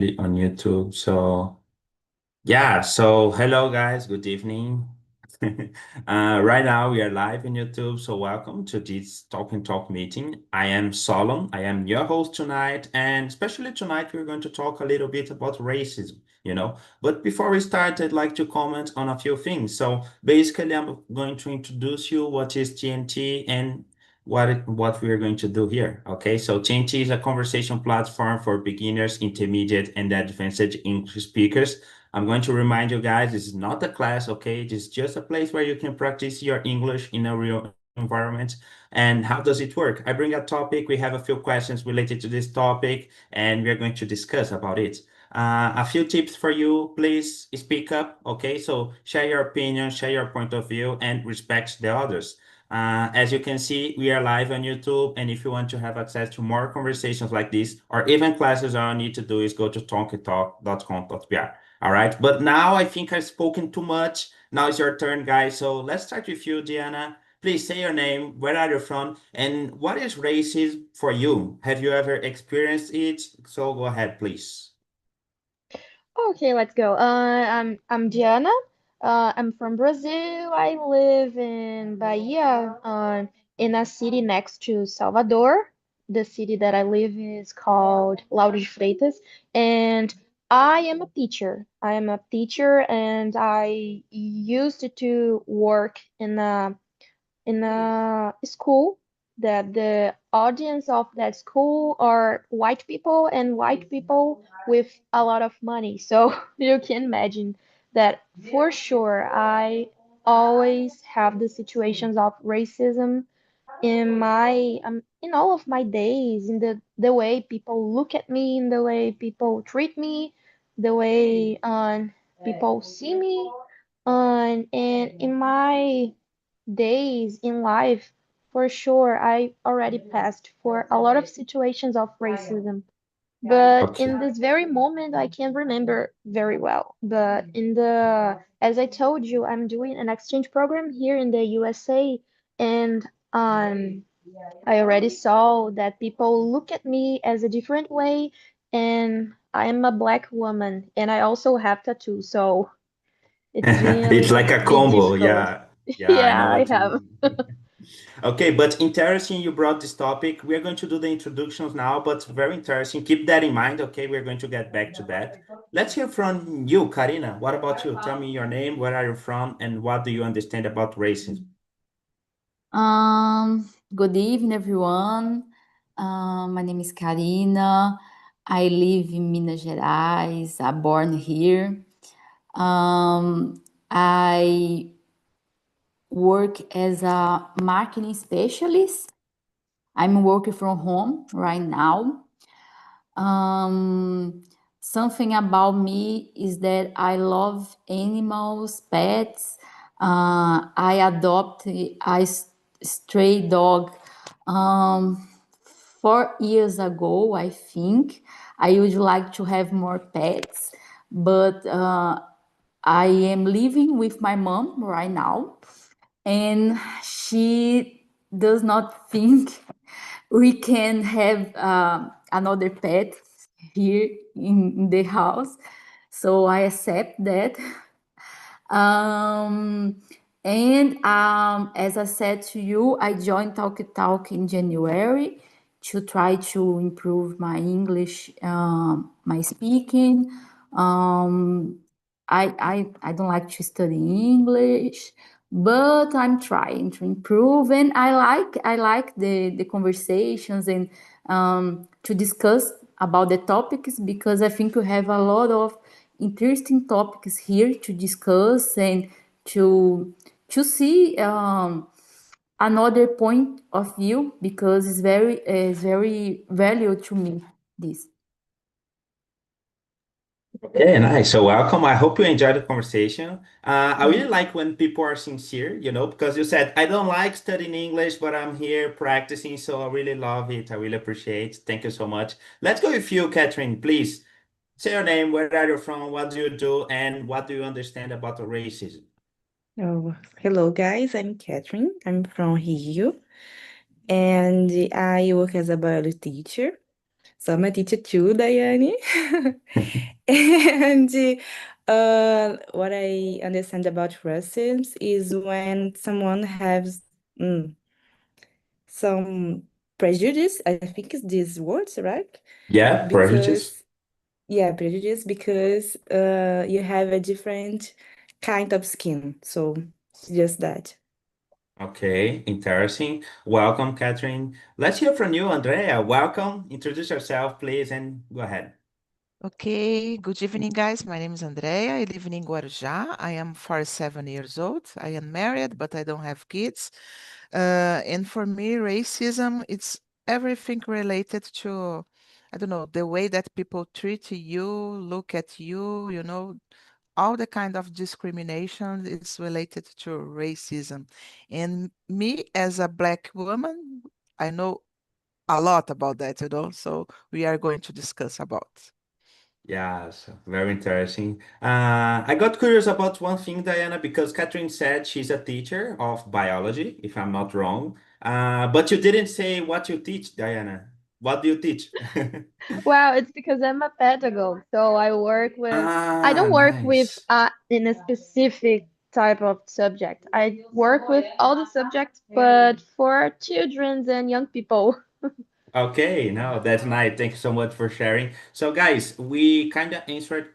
on YouTube. So hello guys, good evening. Right now we are live on YouTube, so welcome to this Talk and Talk meeting. I am Solon, I am your host tonight, and especially tonight we're going to talk a little bit about racism. But before we start, I'd like to comment on a few things. So basically, I'm going to introduce you what is TNT and what we are going to do here. Okay, so TNT is a conversation platform for beginners, intermediate, and advanced English speakers. I'm going to remind you guys, this is not a class, okay? This is just a place where you can practice your English in a real environment. And how does it work? I bring a topic, we have a few questions related to this topic, and we're going to discuss about it. A few tips for you, please speak up, okay? So share your opinion, share your point of view, and respect the others. As you can see, we are live on YouTube, and if you want to have access to more conversations like this, or even classes, all you need to do is go to talktalk.com.br. All right, but now I think I've spoken too much. Now it's your turn, guys. So let's start with you, Diana. Please say your name, where are you from, and what is racism for you? Have you ever experienced it? So go ahead, please. Okay, let's go. I'm Diana. I'm from Brazil. I live in Bahia, in a city next to Salvador. The city that I live is called Lauro de Freitas, and I am a teacher. I am a teacher, and I used to work in a school that the audience of that school are white people and white people with a lot of money. So you can imagine that for sure I always have the situations of racism in all of my days, in the way people look at me, in the way people treat me, the way people see me, and in my days in life, for sure, I already passed for a lot of situations of racism. But Okay. in this very moment, I can't remember very well. But as I told you, I'm doing an exchange program here in the USA, and um, I already saw that people look at me as a different way, and I am a black woman, and I also have tattoos, so it's been a It's little like a bit combo. difficult. Yeah. Yeah, I Yeah, know I what you have. mean. Okay, but interesting you brought this topic. We're going to do the introductions now, but very interesting. Keep that in mind, okay? We're going to get back to that. Let's hear from you, Karina. What about you? Tell me your name, where are you from, and what do you understand about racism? Good evening, everyone. My name is Karina. I live in Minas Gerais. I'm born here. I work as a marketing specialist. I'm working from home right now. Um, Something about me is that I love animals, pets. I adopted a stray dog um, 4 years ago, I think. I would like to have more pets, but I am living with my mom right now, and she does not think we can have another pet here in the house. So I accept that. Um, and as I said to you, I joined Talk Talk in January to try to improve my English, my speaking. Um, I don't like to study English, but I'm trying to improve, and I like the conversations and to discuss about the topics, because I think we have a lot of interesting topics here to discuss and to to see another point of view, because it's very valuable to me, this. Okay, nice. So welcome. I hope you enjoyed the conversation. I really like when people are sincere, because you said, I don't like studying English, but I'm here practicing. So I really love it. I really appreciate it. Thank you so much. Let's go with you, Catherine, please. Say your name, where are you from, what do you do, and what do you understand about the racism? Oh, hello guys, I'm Catherine. I'm from Rio and I work as a biology teacher. So I'm a teacher too, Diane. And what I understand about racism is when someone has some prejudice. I think it's these words, right? Yeah, prejudice. Because yeah, prejudice because you have a different kind of skin. So it's just that. Okay, interesting. Welcome, Catherine. Let's hear from you, Andrea. Welcome. Introduce yourself, please, and go ahead. Okay, good evening, guys. My name is Andrea. I live in Guarujá. I am 47 years old. I am married, but I don't have kids. And for me, racism, it's everything related to, I don't know, the way that people treat you, look at you, all the kind of discrimination is related to racism. And me, as a Black woman, I know a lot about that. So we are going to discuss about. Yes, very interesting. I got curious about one thing, Diana, because Catherine said she's a teacher of biology, if I'm not wrong. But you didn't say what you teach, Diana. What do you teach? Well, it's because I'm a pedagogue, so I Ah, don't work with nice. in a specific type of subject. I work with all the subjects, but for children and young people. Okay, no, that's nice. Thank you so much for sharing. So, guys, we kind of answered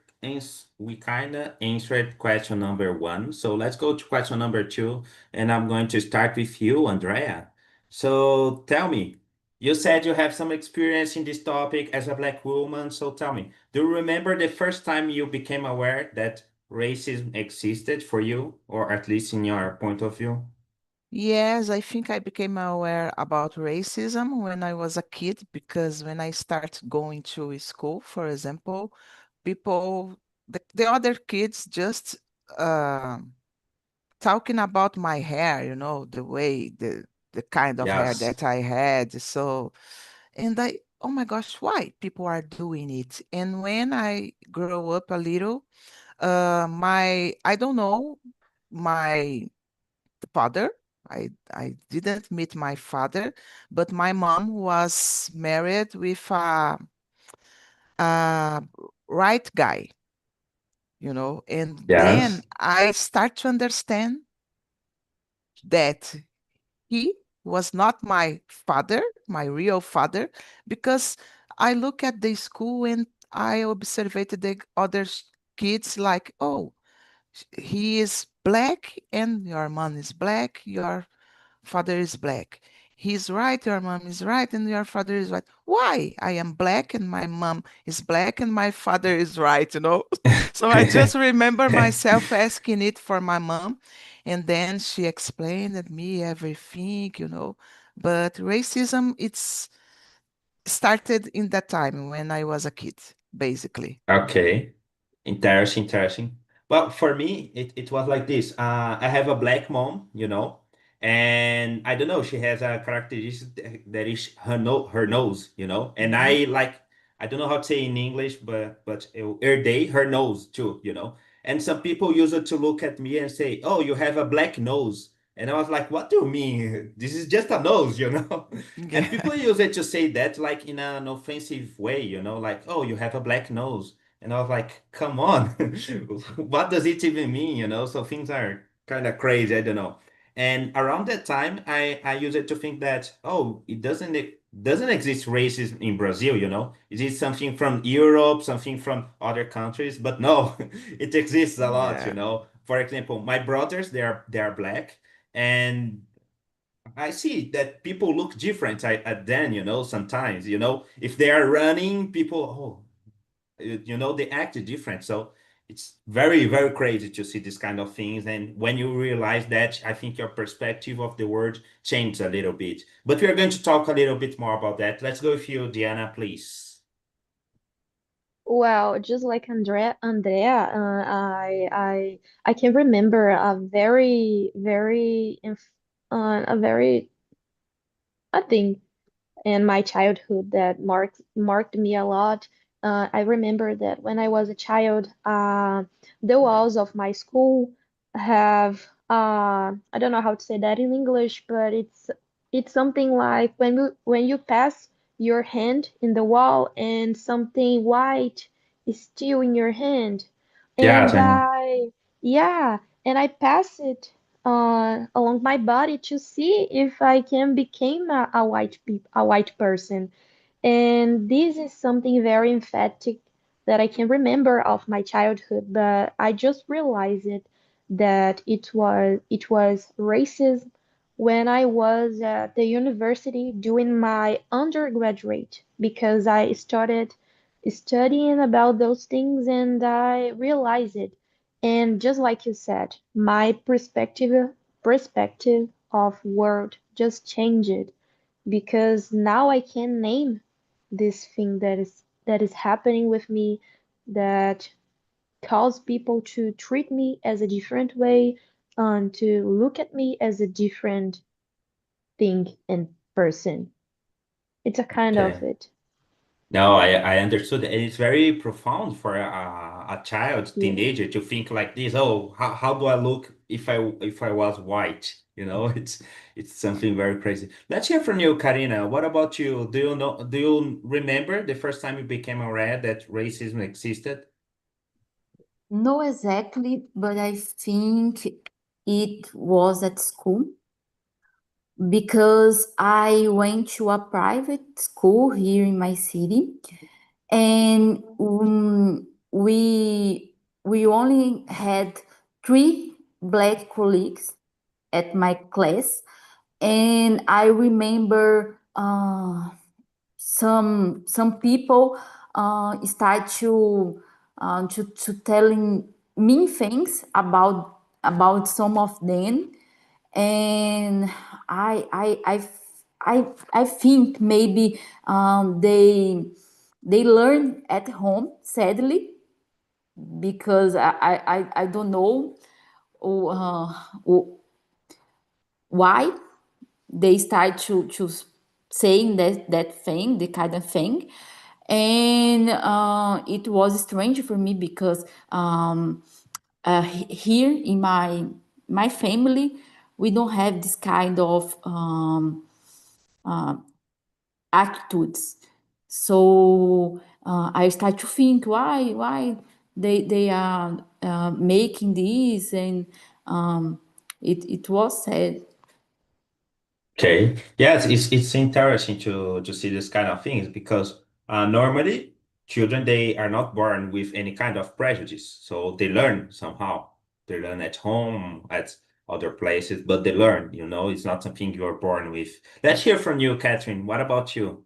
question number one. So let's go to question number two, and I'm going to start with you, Andrea. So tell me, you said you have some experience in this topic as a Black woman. So tell me, do you remember the first time you became aware that racism existed for you, or at least in your point of view? Yes, I think I became aware about racism when I was a kid because when I started going to school, for example, the other kids just uh, talking about my hair, the way, the kind of hair Yes. that I had. So, and oh my gosh, why people are doing it? And when I grow up a little, I don't know, my father. I didn't meet my father, but my mom was married with a right guy, and then Yes. I start to understand that he was not my father, my real father, because I look at the school and I observed the other kids like, oh, he is black and your mom is black, your father is black. He's right, your mom is right, and your father is right. Why? I am black and my mom is black and my father is right? So I just remember myself asking it for my mom, and then she explained to me everything. But racism, it's started in that time when I was a kid, basically. Okay. Interesting, interesting. Well, for me, it was like this. I have a black mom, and I don't know, she has a characteristic that is her nose, and Mhm. I don't know how to say in English, but her day, her nose too. And some people use it to look at me and say, "Oh, you have a black nose," and I was like, "What do you mean? This is just a nose." And Yeah. people use it to say that like in an offensive way, like, "Oh, you have a black nose." And I was like, come on, what does it even mean? So things are kind of crazy. I don't know. And around that time, I used it to think that, oh, it doesn't exist racism in Brazil, Is it something from Europe, something from other countries? But no, it exists a lot. For example, my brothers, they are black, and I see that people look different at them, sometimes, if they are running, people, they act different. So it's very, very crazy to see this kind of things. And when you realize that, I think your perspective of the world changed a little bit. But we are going to talk a little bit more about that. Let's go with you, Diana, please. Well, just like Andrea, I can remember a very, I think, in my childhood that marked me a lot. I remember that when I was a child, the walls of my school have I don't know how to say that in English, but it's something like when you pass your hand in the wall and something white is still in your hand. Yes, And and yeah, and I pass it along my body to see if I can become a white person. And this is something very emphatic that I can remember of my childhood, but I just realized it that it was racism when I was at the university doing my undergraduate because I started studying about those things and I realized it. And just like you said, my perspective of world just changed because now I can name this thing that is happening with me that cause people to treat me as a different way and to look at me as a different thing and person. It's a kind of okay. it. No, I understood. And it's very profound for a child, Yeah. teenager to think like this. Oh, how do I look if I was white? You know, it's something very crazy. Let's hear from you, Karina. What about you? Do you remember the first time you became aware that racism existed? No, exactly, but I think it was at school because I went to a private school here in my city, and we only had three black colleagues at my class, and I remember some people start to telling mean things about some of them, and I think maybe they learn at home, sadly, because I don't know uh, why they start to saying that thing, the kind of thing, and it was strange for me because here in my family we don't have this kind of attitudes. So I start to think why they are making this, and it was sad. Okay. Yes, it's interesting to see this kind of things because normally children they are not born with any kind of prejudice, so they learn somehow. They learn at home, at other places, but they learn. You know, it's not something you're born with. Let's hear from you, Catherine. What about you?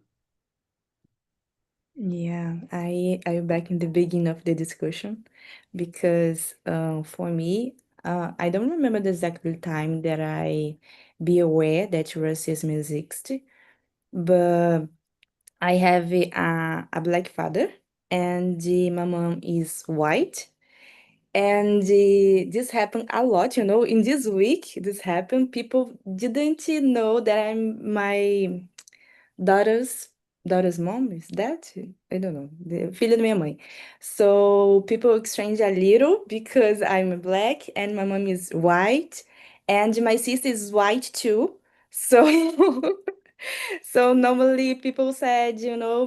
Yeah, I'm back in the beginning of the discussion because for me, I don't remember the exact time that I be aware that racism exists, but I have a black father and my mom is white. And this happened a lot, in this week, this happened. People didn't know that I'm my daughter's daughter's mom, is that? I don't know. The filha da minha mãe. So people exchange a little because I'm black and my mom is white and my sister is white too. So so normally people said,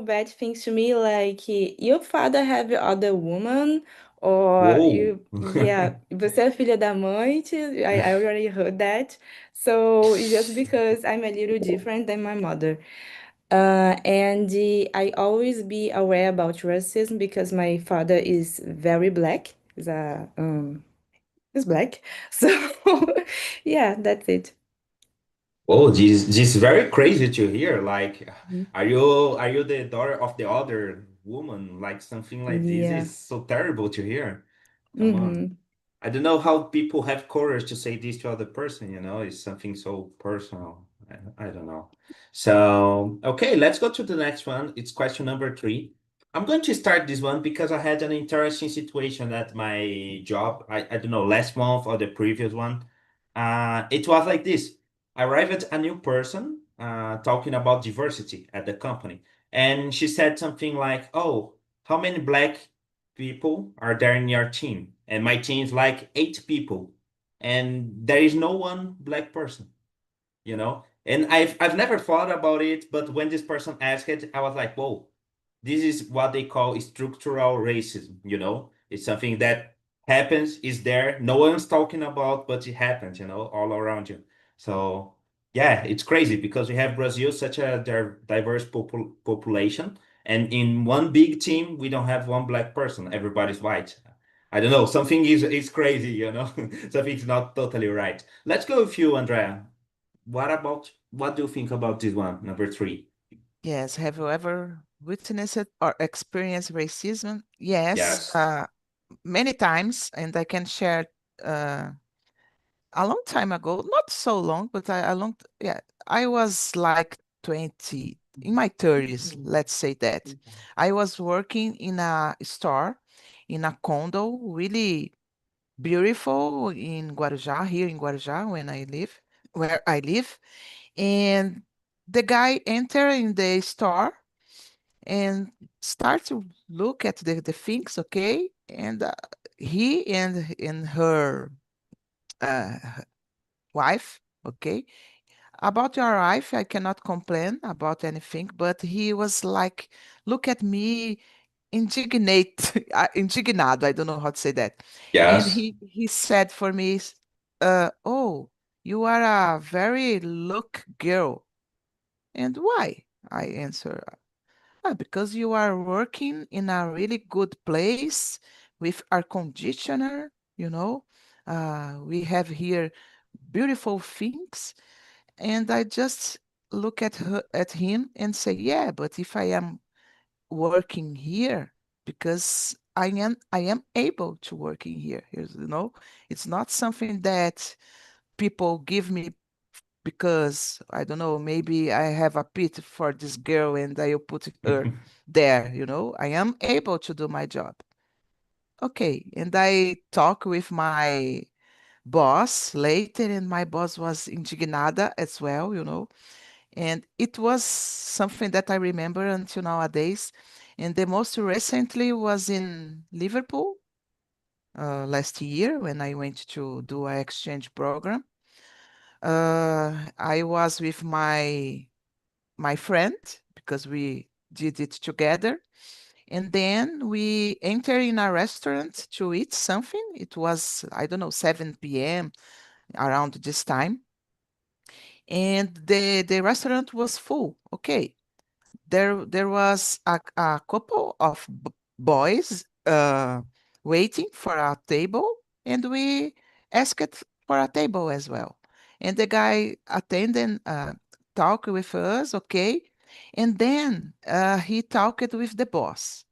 bad things to me like your father have other woman or Whoa. you yeah, você é filha da mãe. I already heard that. So it's just because I'm a little different than my mother. And I always be aware about racism because my father is very black. He's black. So yeah, that's it. Oh, this is very crazy to hear. Like, Mhm. are you the daughter of the other woman? Like something like this Yeah. is so terrible to hear. Come on. Mm-hmm. I don't know how people have courage to say this to other person, you know, it's something so personal. I don't know. So, okay, let's go to the next one. It's question number three. I'm going to start this one because I had an interesting situation at my job. I don't know, last month or the previous one. It was like this. I arrived at a new person talking about diversity at the company. And she said something like, oh, how many black people are there in your team? And my team is like 8 people. And there is no one black person, you know? And I've never thought about it, but when this person asked it, I was like, whoa, this is what they call structural racism, you know? It's something that happens, is there, no one's talking about, but it happens, you know, all around you. So yeah, it's crazy because we have Brazil, such a diverse population, and in one big team, we don't have one black person, everybody's white. I don't know, something is crazy, you know, something's not totally right. Let's go with you, Andrea. What do you think about this one, number three? Yes, have you ever witnessed or experienced racism? Yes, Yes. many times, and I can share uh, a long time ago, not so long, but yeah, I was like 20, in my 30s, let's say that. I was working in a store, in a condo, really beautiful in Guarujá, here in Guarujá, where I live. And the guy enter in the store and start to look at the things, okay? And he and her uh, wife, okay? About your wife, I cannot complain about anything, but he was like, look at me, indignate, indignado, I don't know how to say that. And Yes. he said for me, oh, you are a very look girl. And why? I answer, because you are working in a really good place with air conditioner, you know. We have here beautiful things. And I just look at him and say, yeah, but if I am working here, because I am able to work in here. You know, it's not something that people give me because I don't know, maybe I have a pity for this girl and I'll put her there, you know. I am able to do my job. Okay. And I talk with my boss later, and my boss was indignada as well, you know. And it was something that I remember until nowadays. And the most recently was in Liverpool last year when I went to do an exchange program. I was with my friend because we did it together. And then we entered in a restaurant to eat something. It was, I don't know, 7 p.m. around this time. And the restaurant was full. Okay. There was a couple of boys waiting for a table, and we asked for a table as well. And the guy attended talked with us, okay, and then he talked with the boss,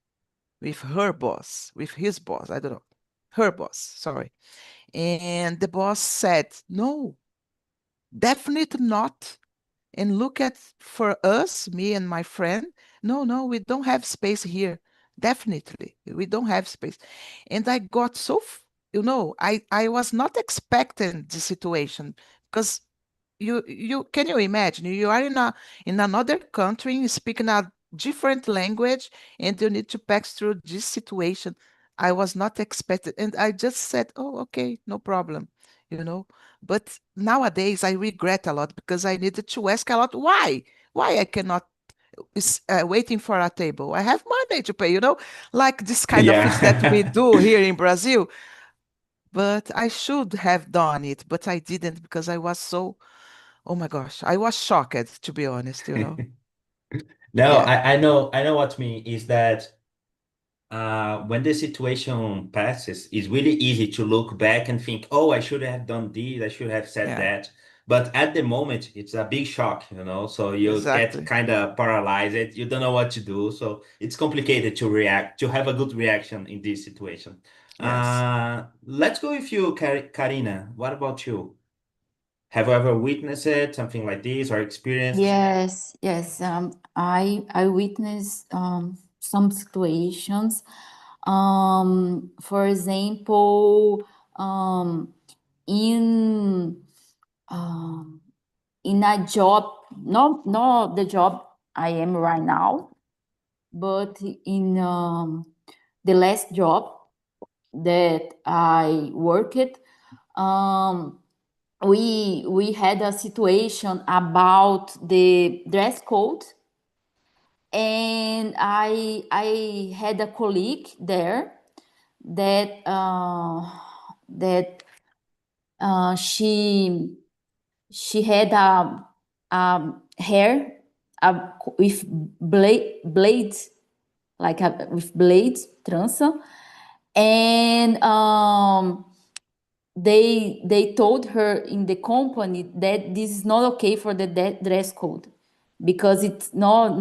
with her boss, with his boss, I don't know, her boss, sorry. And the boss said, no, definitely not, and look at for us, me and my friend. No, no, we don't have space here. Definitely, we don't have space. And I got so, I was not expecting the situation because you can you imagine you are in another country speaking a different language and you need to pass through this situation. I was not expected, and I just said, oh, okay, no problem, you know. But nowadays I regret a lot because I needed to ask a lot why I cannot is waiting for a table. I have money to pay, like this kind of things that we Yeah. do here in Brazil. But I should have done it, but I didn't because I was so, oh my gosh, I was shocked, to be honest. No, Yeah, I know what you mean is that when the situation passes, it's really easy to look back and think, oh, I should have done this, I should have said yeah, that. But at the moment, it's a big shock, you know, so you get exactly. kind of paralyzed, you don't know what to do. So it's complicated to react, to have a good reaction in this situation. Yes. Let's go with you, Karina. What about you? Have you ever witnessed it, something like this, or experienced? Yes, yes. I witnessed some situations. For example, in um, in a job, not the job I am right now, but in the last job that I worked, um, we had a situation about the dress code, and I had a colleague there that she had a hair with blades, like with blades, trança, and they told her in the company that this is not okay for the dress code, because it's not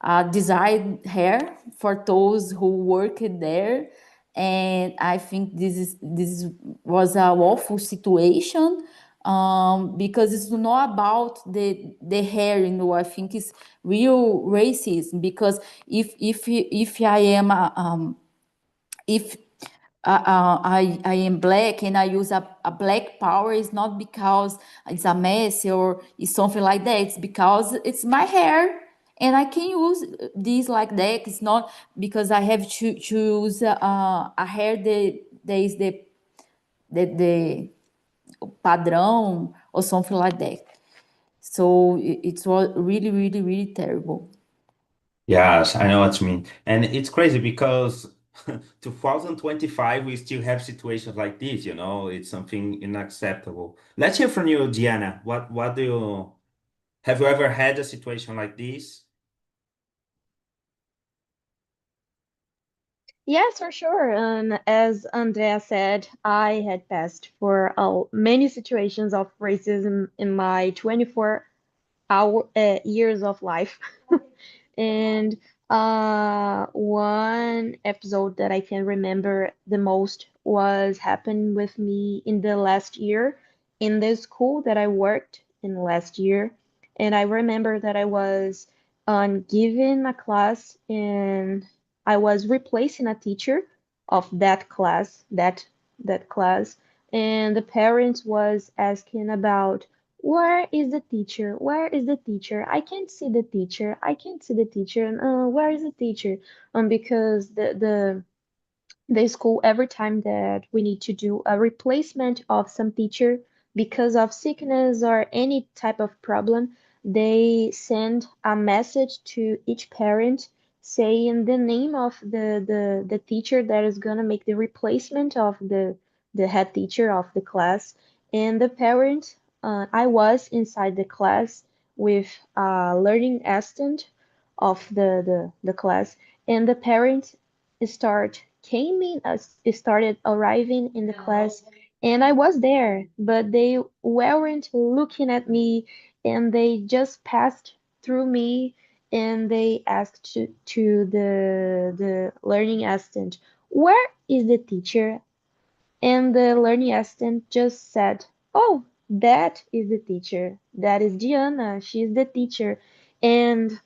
a desired hair for those who work there. And I think this was a awful situation, because it's not about the hair, I think it's real racism, because if I am if I am black and I use a black power, it's not because it's a mess or it's something like that. It's because it's my hair and I can use this like that. It's not because I have to use a hair that is the padrão or something like that. So it was really, really, really terrible. Yes, I know what you mean. And it's crazy because 2025, we still have situations like this, it's something unacceptable. Let's hear from you, Diana. What do you have you ever had a situation like this? Yes, for sure. As Andrea said, I had passed for many situations of racism in my years of life. And one episode that I can remember the most was happened with me in the last year in the school that I worked in last year. And I remember that I was given a class and I was replacing a teacher of that class, and the parents was asking about where is the teacher? Where is the teacher? I can't see the teacher. I can't see the teacher. And where is the teacher? Because the school, every time that we need to do a replacement of some teacher because of sickness or any type of problem, they send a message to each parent saying the name of the teacher that is gonna make the replacement of the head teacher of the class. And the parent, I was inside the class with a learning assistant of the class, and the parent started arriving in the class, and I was there, but they weren't looking at me, and they just passed through me, and they asked to the learning assistant, where is the teacher? And the learning assistant just said, oh, that is the teacher. That is Diana. She's the teacher. And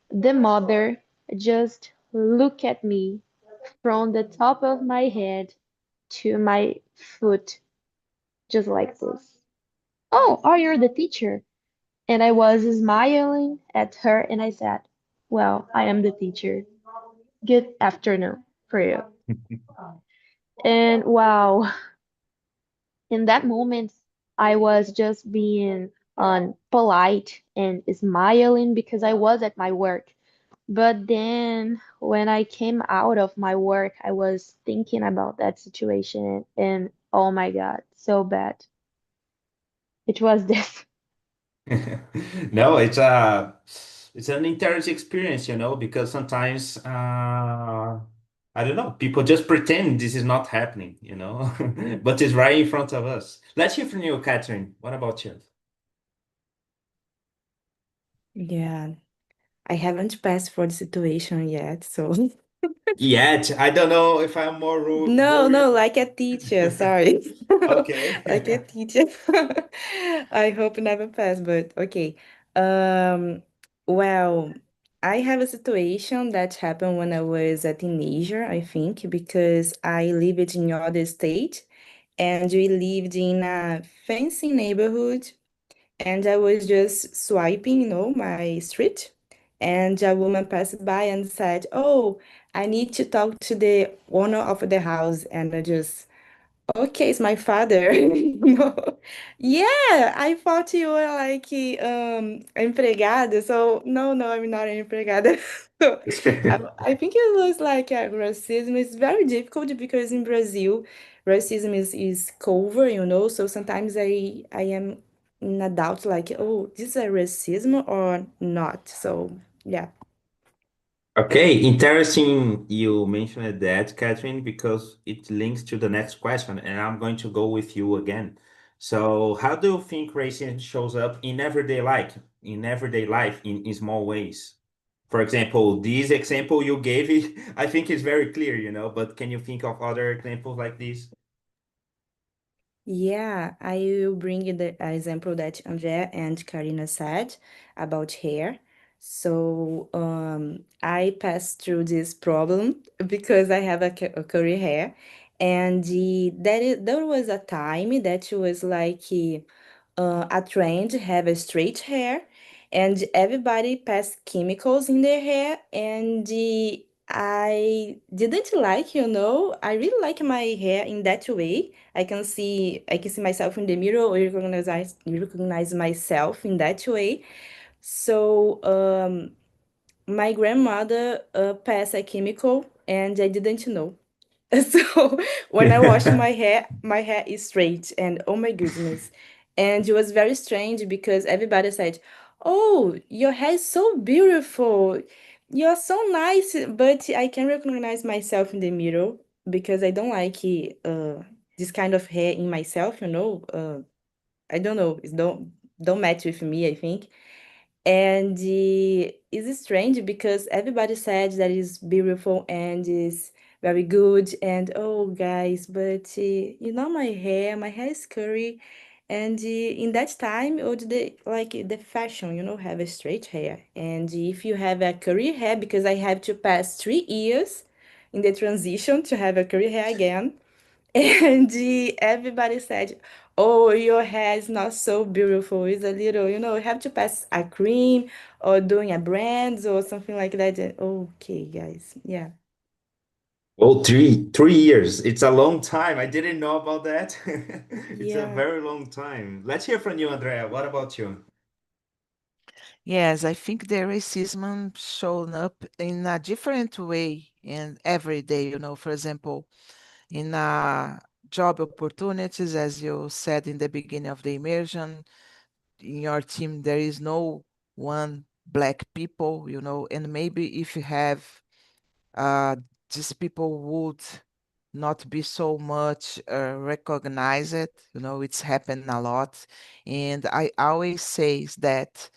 the mother just looked at me from the top of my head to my foot, just like this. Oh, are you the teacher? And I was smiling at her and I said, well, I am the teacher. Good afternoon for you. And wow, in that moment, I was just being polite and smiling because I was at my work. But then when I came out of my work, I was thinking about that situation and oh my God, so bad. It was this. No, it's an interesting experience, because sometimes I don't know, people just pretend this is not happening, but it's right in front of us. Let's hear from you, Catherine. What about you? Yeah, I haven't passed for the situation yet, so Yet, I don't know if I'm more worried. no, like a teacher, sorry. Like a Okay. teacher. I hope never pass, but okay. Um, well, I have a situation that happened when I was a teenager, I think, because I lived in other state and we lived in a fancy neighborhood, and I was just swiping, my street, and a woman passed by and said, "Oh, I need to talk to the owner of the house." And I just Okay, it's my father. No. Yeah, I thought you were like empregada. So no, no, I'm not an empregada. So I think it was like racism. It's very difficult because in Brazil, racism is covered, you know. So sometimes I am in a doubt like, oh, this is a racism or not. So yeah. Okay, interesting you mentioned that, Catherine, because it links to the next question, and I'm going to go with you again. So, how do you think racism shows up in everyday life, in small ways? For example, this example you gave, I think is very clear, but can you think of other examples like this? Yeah, I will bring you the example that Andrea and Karina said about hair. So, I passed through this problem because I have a curly hair, and there was a time that was like a trend to have a straight hair, and everybody passed chemicals in their hair, and I didn't like, you know, I really like my hair in that way. I can see myself in the mirror or recognize myself in that way. So my grandmother passed a chemical and I didn't know. So when I wash my hair is straight and oh my goodness. And it was very strange because everybody said, "Oh, your hair is so beautiful. You're so nice." But I can recognize myself in the mirror because I don't like this kind of hair in myself, you know. I don't know. It don't match with me, I think. And it's strange because everybody said that is beautiful and is very good. And oh, guys, but my hair is curly. And in that time, or the fashion, you know, have a straight hair. And if you have a curly hair, because I have to pass 3 years in the transition to have a curly hair again. And everybody said, "Oh, your hair is not so beautiful. It's a little, you have to pass a cream or doing a brand or something like that." And, okay, guys. Yeah. Oh, three years. It's a long time. I didn't know about that. It's a Yeah. very long time. Let's hear from you, Andrea. What about you? Yes, I think the racism shown up in a different way in every day, for example, in job opportunities, as you said in the beginning of the immersion, in your team, there is no one black people, and maybe if you have uh, these people would not be so much recognized, it's happened a lot. And I always say that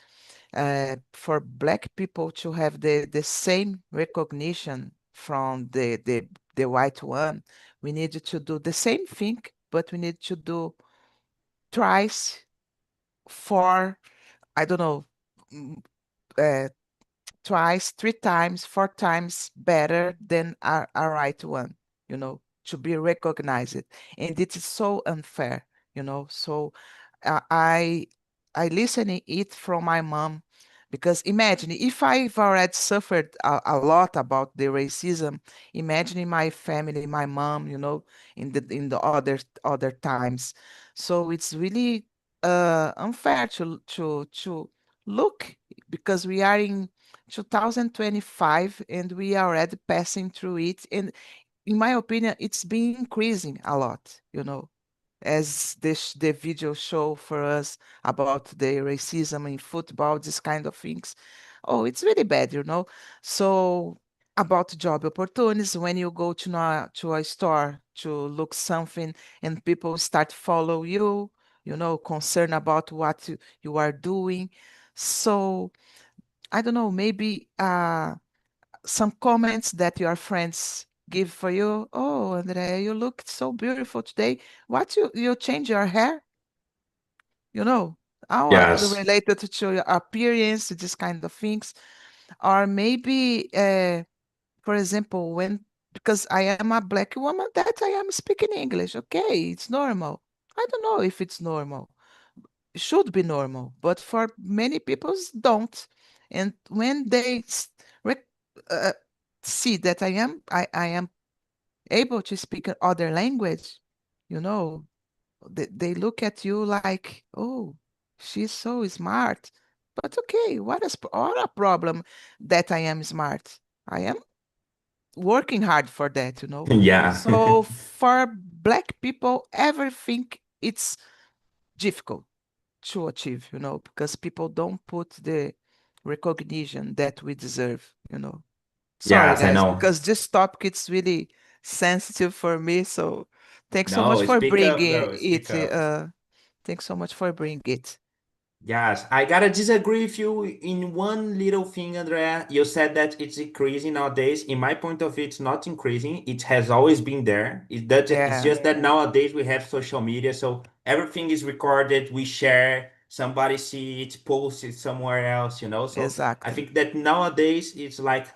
for black people to have the same recognition from the white one, we need to do the same thing, but we need to do twice for, I don't know, mm, uh, twice, 3 times, 4 times better than a right one, to be recognized. And it is so unfair, So uh, I I listening it from my mom because imagine if I've already suffered a lot about the racism, imagining my family, my mom, in the other times. So it's really unfair to look because we are in 2025 and we are already passing through it. And in my opinion, it's been increasing a lot, as the video show for us about the racism in football, this kind of things. Oh, it's really bad, So about job opportunities, when you go to a store to look something and people start follow you, concern about what you are doing. So I don't know, maybe some comments that your friends give for you. Oh, Andrea, you look so beautiful today. What you change your hair? You know, how Yes. related to your appearance, this kind of things. Or maybe, for example, when because I am a black woman, that I am speaking English. Okay, it's normal. I don't know if it's normal. It should be normal, but for many people, don't. And when they rec- uh, see that I am able to speak other language, you know, they look at you like, oh, she's so smart. But okay, what a problem that I am smart. I am working hard for that, you know. Yeah. So for Black people, everything it's difficult to achieve, you know, because people don't put the recognition that we deserve, you know. Sorry, Yes, I guys, know. because this topic it's really sensitive for me. So thanks so much No, for speak up, bringing girl. Speak it. up. Thanks so much for bringing it. Yes, I gotta disagree with you in one little thing, Andrea. You said that it's increasing nowadays. In my point of view, it's not increasing. It has always been there. It's Yeah, just that nowadays we have social media, so everything is recorded. We share. Somebody see it, post it somewhere else, you know. So I exactly. think that nowadays it's like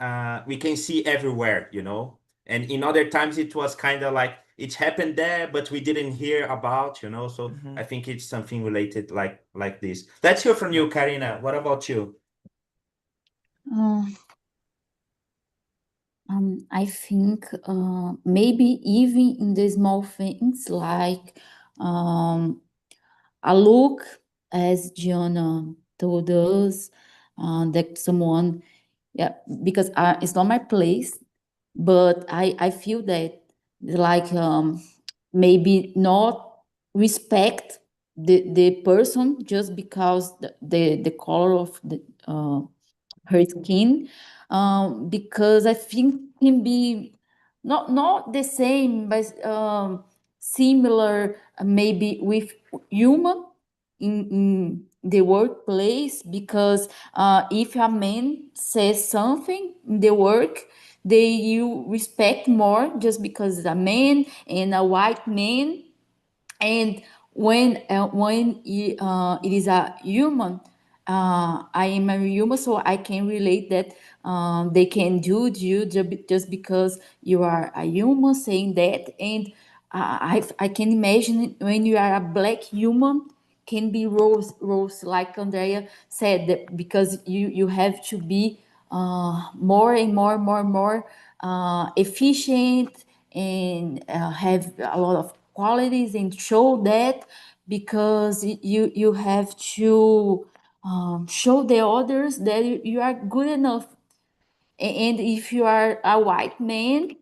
we can see everywhere, you know. And in other times it was kind of like it happened there, but we didn't hear about, you know. So Mhm. I think it's something related like this. Let's hear from you, Karina. What about you? Uh, I think maybe even in the small things like a look, as Gianna told us, that someone, yeah, because it's not my place, but I feel that like maybe not respect the person just because the color of her skin, because I think can be not the same, but similar, maybe with human in the workplace, because if a man says something in the work, they you respect more just because it's a man and a white man. And when it is a human, I am a human, so I can relate that they can judge you just because you are a human saying that. And I can imagine when you are a black human can be rose like Andrea said, that because you have to be more and more efficient, and have a lot of qualities and show that, because you have to show the others that you are good enough. And if you are a white man,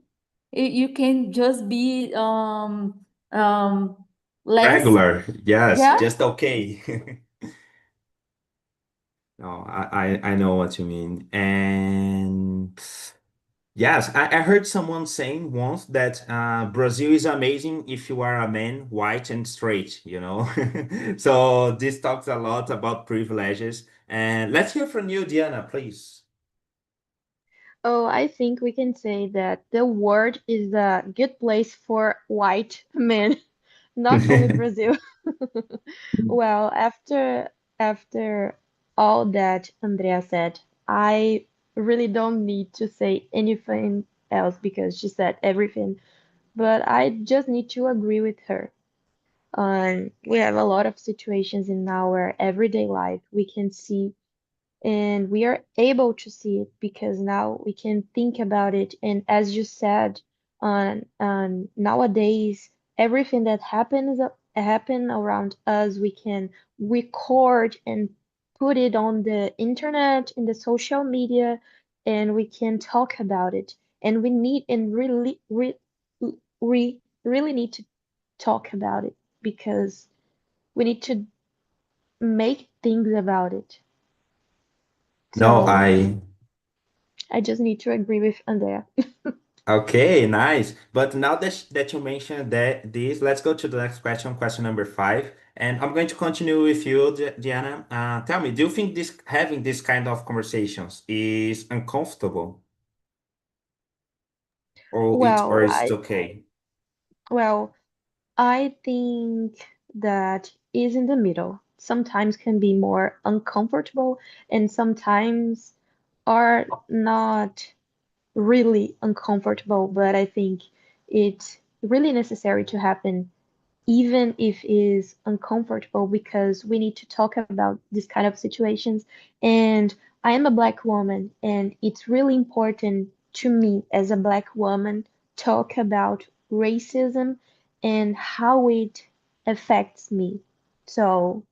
you can just be um, less. Regular. Yes, Yeah. just okay. No, I know what you mean. And yes, I heard someone saying once that Brazil is amazing if you are a man, white and straight, you know. So this talks a lot about privileges. And let's hear from you, Diana, please. Oh, I think we can say that the world is a good place for white men, not only Brazil. Well, after all that Andrea said, I really don't need to say anything else because she said everything. But I just need to agree with her. We have a lot of situations in our everyday life we can see, and we are able to see it because now we can think about it. And as you said, on nowadays everything that happen around us, we can record and put it on the internet, in the social media, and we can talk about it. And we need and we really need to talk about it because we need to make things about it. No, So I I just need to agree with Andrea. Okay, nice. But now that you mentioned this, let's go to the next question, question number five. And I'm going to continue with you, Diana. Tell me, do you think this having this kind of conversations is uncomfortable, or Well, is it I okay? well, I think that is in the middle. Sometimes can be more uncomfortable and sometimes are not really uncomfortable, but I think it's really necessary to happen even if it is uncomfortable because we need to talk about this kind of situations. And I am a black woman, and it's really important to me as a black woman talk about racism and how it affects me. So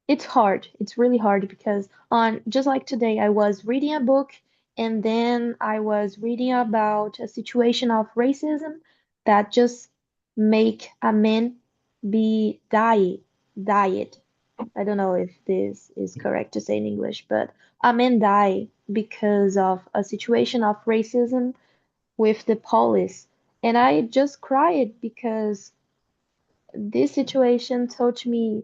it's hard. It's really hard because on just like today, I was reading a book and then I was reading about a situation of racism that just make a man be died. I don't know if this is correct to say in English, but a man die because of a situation of racism with the police. And I just cried because this situation touched me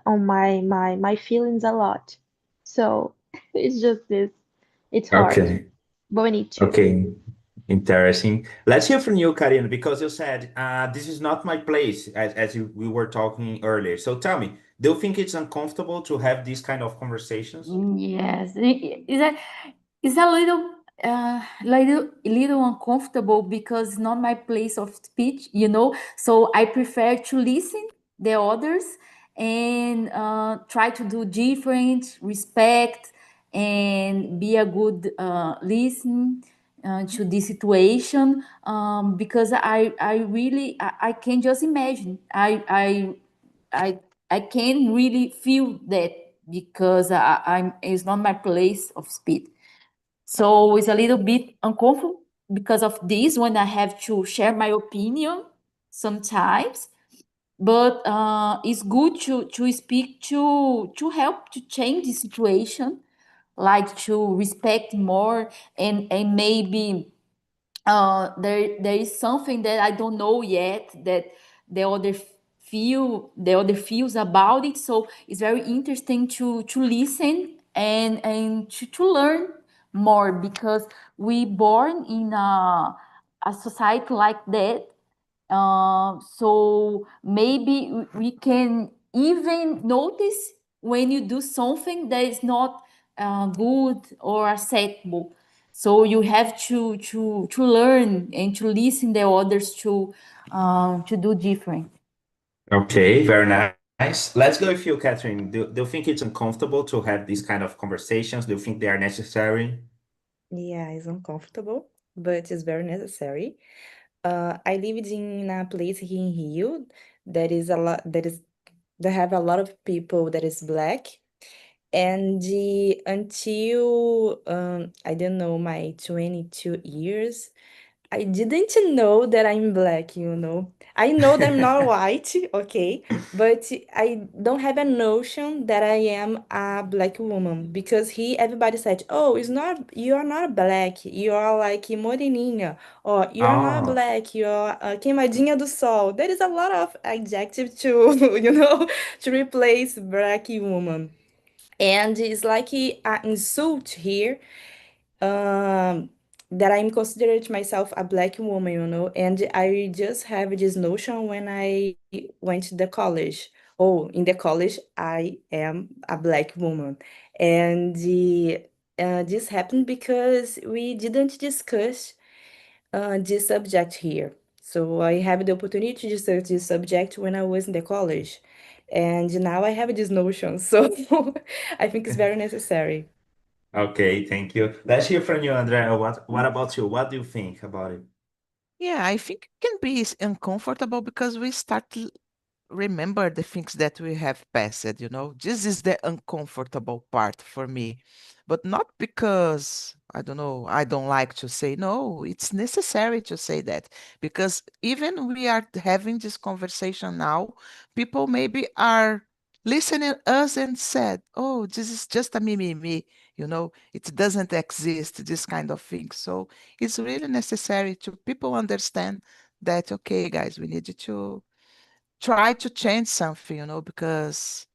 on my feelings a lot. So it's just this. It's hard, Okay. but we need to. Okay. Interesting. Let's hear from you, Karina, because you said this is not my place, we were talking earlier. So tell me, do you think it's uncomfortable to have these kind of conversations? Yes, it's a little uncomfortable because it's not my place of speech, you know. So I prefer to listen the others and try to do different, respect, and be a good listen to this situation because I really I can just imagine I I can really feel that because I'm it's not my place of speed. So it's a little bit uncomfortable because of this when I have to share my opinion sometimes. But it's good to speak to help to change the situation, like to respect more and maybe there is something that I don't know yet that the other feels about it. So it's very interesting to listen and to learn more because we born in a society like that. So maybe we can even notice when you do something that is not good or acceptable. So you have to learn and to listen the others to do different. Okay, very nice. Let's go with you, Catherine. Do you think it's uncomfortable to have these kind of conversations? Do you think they are necessary? Yeah, it's uncomfortable, but it's very necessary. I lived in a place here in Rio that is a lot that have a lot of people that is black. And until I don't know, my 22 years, I didn't know that I'm black, you know. I know that I'm not white, okay, but I don't have a notion that I am a black woman because everybody said, "Oh, it's not you are not black, you are like moreninha, or you are not Oh, black, you are queimadinha do sol." There is a lot of adjective to to replace black woman, and it's like an insult here um that I'm considered myself a black woman, you know, and I just have this notion when I went to the college. Oh, in the college, I am a black woman. And this happened because we didn't discuss this subject here. So I have the opportunity to discuss this subject when I was in the college. And now I have this notion. So I think it's very necessary. okay, thank you. Let's hear from you, Andrea. What about you? What do you think about it? Yeah, I think it can be uncomfortable because we start to remember the things that we have passed, you know. This is the uncomfortable part for me. But not because, I don't know, I don't like to say no, it's necessary to say that because even we are having this conversation now, people maybe are listening us and said, "Oh, this is just a me, you know, it doesn't exist, this kind of thing." So it's really necessary to people understand that, okay, guys, we need to try to change something, you know, because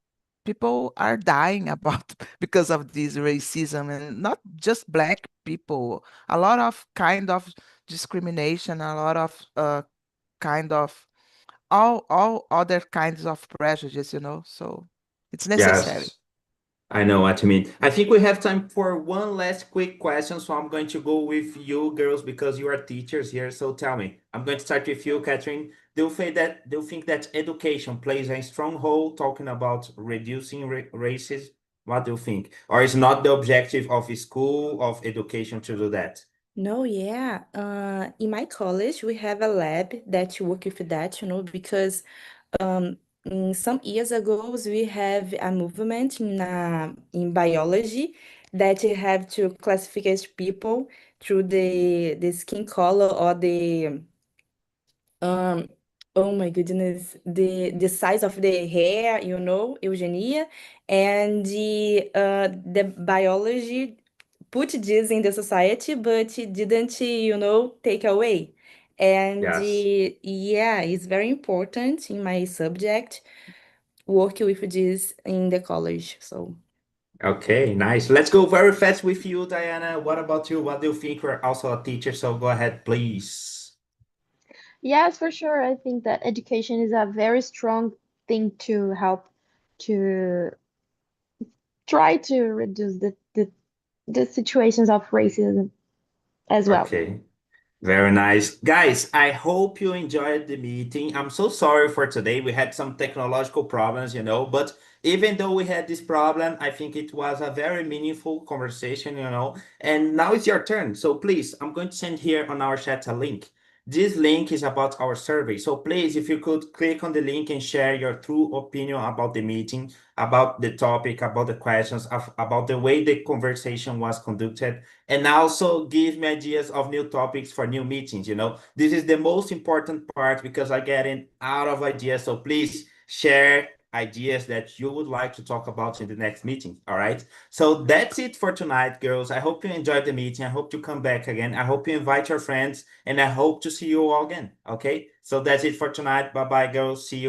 people are dying about because of this racism and not just black people, a lot of kind of discrimination, a lot of kind of all other kinds of prejudice, you know. So it's necessary. Yes. I know what you mean. I think we have time for one last quick question, so I'm going to go with you girls because you are teachers here. So tell me, I'm going to start with you, Catherine. Do you think that education plays a strong role talking about reducing racism? What do you think? Or is not the objective of school of education to do that? No, yeah. In my college, we have a lab that work with that, because some years ago we have a movement in biology that you have to classify people through the skin color or the oh my goodness, the size of the hair, eugenia, and the biology put this in the society, but it didn't, take away. And Yes. yeah, it's very important in my subject, work with this in the college. So Okay, nice. Let's go very fast with you, Diana. What about you? What do you think? You're also a teacher, so go ahead, please. Yes, for sure. I think that education is a very strong thing to help to try to reduce the situations of racism as well. Okay. Very nice. Guys, I hope you enjoyed the meeting. I'm so sorry for today. We had some technological problems, but even though we had this problem, I think it was a very meaningful conversation. And now it's your turn. So please, I'm going to send here on our chat a link. This link is about our survey. So please, if you could click on the link and share your true opinion about the meeting, about the topic, about the questions, about the way the conversation was conducted, and also give me ideas of new topics for new meetings. This is the most important part because I get in out of ideas. So please share ideas that you would like to talk about in the next meeting. All right. So that's it for tonight, girls. I hope you enjoyed the meeting. I hope you come back again. I hope you invite your friends, and I hope to see you all again. Okay. So that's it for tonight. Bye bye, girls. See you.